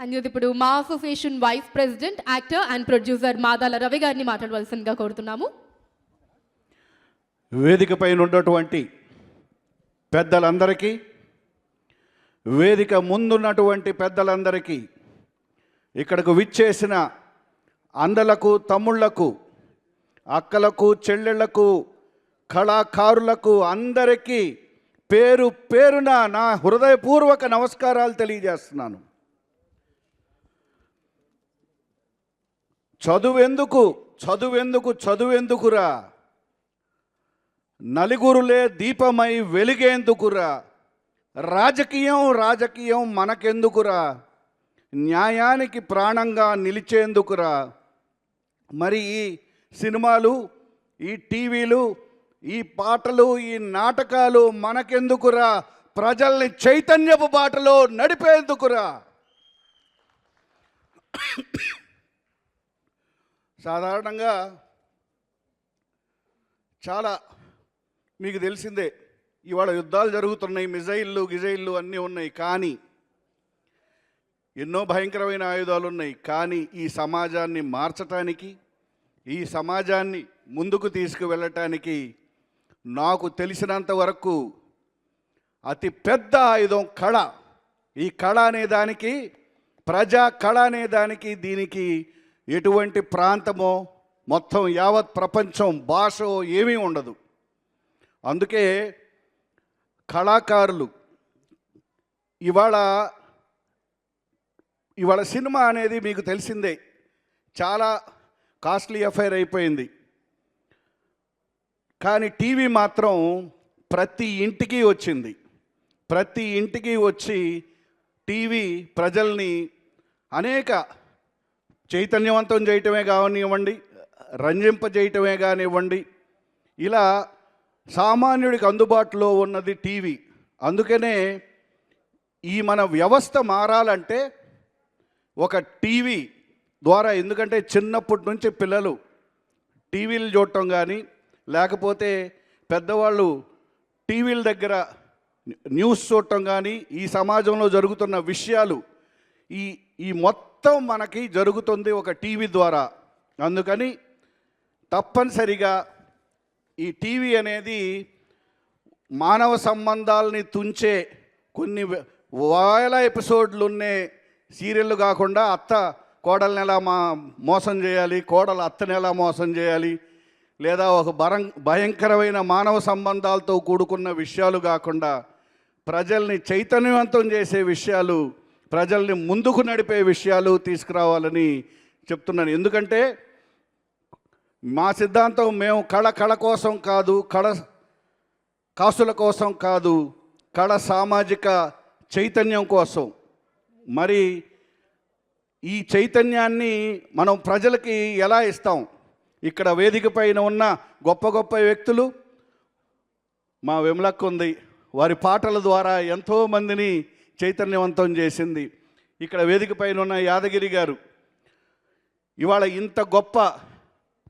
And ఇప్పుడు MAA association vice president, actor and producer Madala Ravi గారిని మాట్లాడవలసిందిగా కోరుతున్నాము. వేదికపై ఉన్నటువంటి పెద్దలందరికీ, వేదిక ముందున్నటువంటి పెద్దలందరికీ, ఇక్కడకు విచ్చేసిన అందలకు, తమ్ముళ్లకు, అక్కలకు, చెల్లెళ్లకు, కళాకారులకు అందరికీ పేరు పేరున నా హృదయపూర్వక నమస్కారాలు తెలియజేస్తున్నాను. చదువెందుకురా, నలుగురులే దీపమై వెలిగేందుకురా, రాజకీయం మనకెందుకురా, న్యాయానికి ప్రాణంగా నిలిచేందుకురా. మరి ఈ సినిమాలు, ఈ టీవీలు, ఈ పాటలు, ఈ నాటకాలు మనకెందుకురా, ప్రజల్ని చైతన్యపు బాటలో నడిపేందుకురా. సాధారణంగా చాలా మీకు తెలిసిందే, ఇవాళ యుద్ధాలు జరుగుతున్నాయి, గిజైళ్ళు అన్నీ ఉన్నాయి. కానీ ఎన్నో భయంకరమైన ఆయుధాలు ఉన్నాయి. కానీ ఈ సమాజాన్ని మార్చటానికి, ఈ సమాజాన్ని ముందుకు తీసుకువెళ్ళటానికి నాకు తెలిసినంత వరకు అతి పెద్ద ఆయుధం కళ. ఈ కళ అనేదానికి, ప్రజా కళ అనేదానికి, దీనికి ఎటువంటి ప్రాంతమో, మొత్తం యావత్ ప్రపంచం, భాష ఏమీ ఉండదు. అందుకే కళాకారులు ఇవాళ సినిమా అనేది మీకు తెలిసిందే, చాలా కాస్ట్లీ అఫైర్ అయిపోయింది. కానీ టీవీ మాత్రం ప్రతి ఇంటికి వచ్చింది. ప్రతి ఇంటికి వచ్చి టీవీ ప్రజల్ని అనేక చైతన్యవంతం చేయటమే కానివ్వండి, రంజింపజేయటమే కానివ్వండి, ఇలా సామాన్యుడికి అందుబాటులో ఉన్నది టీవీ. అందుకనే ఈ మన వ్యవస్థ మారాలంటే ఒక టీవీ ద్వారా, ఎందుకంటే చిన్నప్పటి నుంచి పిల్లలు టీవీలు చూడటం కానీ, లేకపోతే పెద్దవాళ్ళు టీవీల దగ్గర న్యూస్ చూడటం కానీ, ఈ సమాజంలో జరుగుతున్న విషయాలు ఈ మొత్తం మనకి జరుగుతుంది ఒక టీవీ ద్వారా. అందుకని తప్పనిసరిగా ఈ టీవీ అనేది మానవ సంబంధాలని తుంచే కొన్ని వేల ఎపిసోడ్లు ఉండే సీరియళ్ళు కాకుండా, అత్త కోడల్ని ఎలా మోసం చేయాలి, కోడలు అత్తని ఎలా మోసం చేయాలి, లేదా ఒక భయంకరమైన మానవ సంబంధాలతో కూడుకున్న విషయాలు కాకుండా, ప్రజల్ని చైతన్యవంతం చేసే విషయాలు, ప్రజల్ని ముందుకు నడిపే విషయాలు తీసుకురావాలని చెప్తున్నాను. ఎందుకంటే మా సిద్ధాంతం, మేము కళ కోసం కాదు, కాసుల కోసం కాదు, కళ సామాజిక చైతన్యం కోసం. మరి ఈ చైతన్యాన్ని మనం ప్రజలకి ఎలా ఇస్తాం? ఇక్కడ వేదిక పైన ఉన్న గొప్ప గొప్ప వ్యక్తులు, మా విమలక్క ఉంది, వారి పాటల ద్వారా ఎంతోమందిని చైతన్యవంతం చేసింది. ఇక్కడ వేదిక పైన ఉన్న యాదగిరి గారు ఇవాళ ఇంత గొప్ప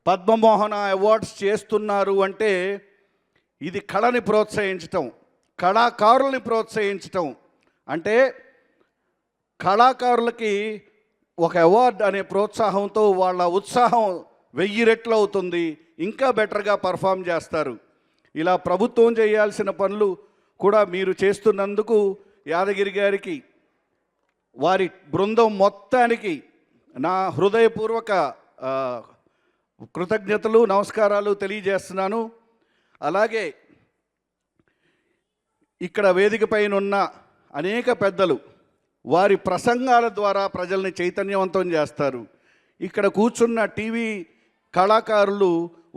పద్మమోహన అవార్డ్స్ చేస్తున్నారు అంటే ఇది కళని ప్రోత్సహించటం, కళాకారుల్ని ప్రోత్సహించటం. అంటే కళాకారులకి ఒక అవార్డు అనే ప్రోత్సాహంతో వాళ్ళ ఉత్సాహం 1000 రెట్లు అవుతుంది, ఇంకా బెటర్గా పర్ఫామ్ చేస్తారు. ఇలా ప్రభుత్వం చేయాల్సిన పనులు కూడా మీరు చేస్తున్నందుకు యాదగిరి గారికి, వారి బృందం మొత్తానికి నా హృదయపూర్వక కృతజ్ఞతలు, నమస్కారాలు తెలియజేస్తున్నాను. అలాగే ఇక్కడ వేదిక పైన ఉన్న అనేక పెద్దలు వారి ప్రసంగాల ద్వారా ప్రజల్ని చైతన్యవంతం చేస్తారు. ఇక్కడ కూర్చున్న టీవీ కళాకారులు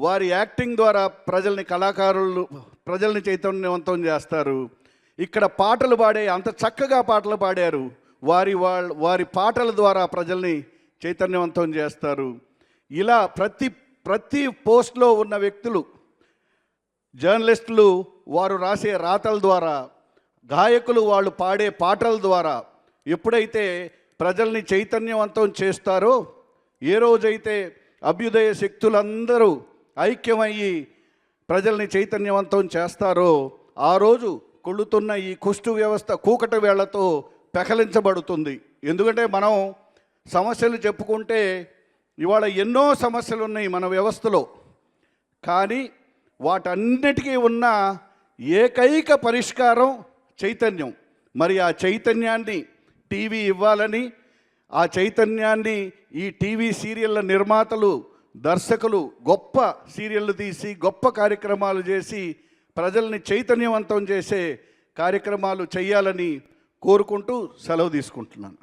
వారి యాక్టింగ్ ద్వారా ప్రజల్ని చైతన్యవంతం చేస్తారు. ఇక్కడ పాటలు అంత చక్కగా పాటలు పాడారు, వారి పాటల ద్వారా ప్రజల్ని చైతన్యవంతం చేస్తారు. ఇలా ప్రతి పోస్ట్లో ఉన్న వ్యక్తులు, జర్నలిస్టులు వారు రాసే రాతల ద్వారా, గాయకులు వాళ్ళు పాడే పాటల ద్వారా ఎప్పుడైతే ప్రజల్ని చైతన్యవంతం చేస్తారో, ఏ రోజైతే అభ్యుదయ శక్తులందరూ ఐక్యమయ్యి ప్రజల్ని చైతన్యవంతం చేస్తారో, ఆ రోజు కొళ్ళుతున్న ఈ కుష్టు వ్యవస్థ కూకట వేళ్లతో పెకలించబడుతుంది. ఎందుకంటే మనం సమస్యలు చెప్పుకుంటే ఇవాళ ఎన్నో సమస్యలు ఉన్నాయి మన వ్యవస్థలో, కానీ వాటన్నిటికీ ఉన్న ఏకైక పరిష్కారం చైతన్యం. మరి ఆ చైతన్యాన్ని టీవీ ఇవ్వాలని, ఆ చైతన్యాన్ని ఈ టీవీ సీరియళ్ళ నిర్మాతలు, దర్శకులు గొప్ప సీరియళ్ళు తీసి గొప్ప కార్యక్రమాలు చేసి ప్రజల్ని చైతన్యవంతం చేసే కార్యక్రమాలు చేయాలని కోరుకుంటూ సెలవు తీసుకుంటున్నాను.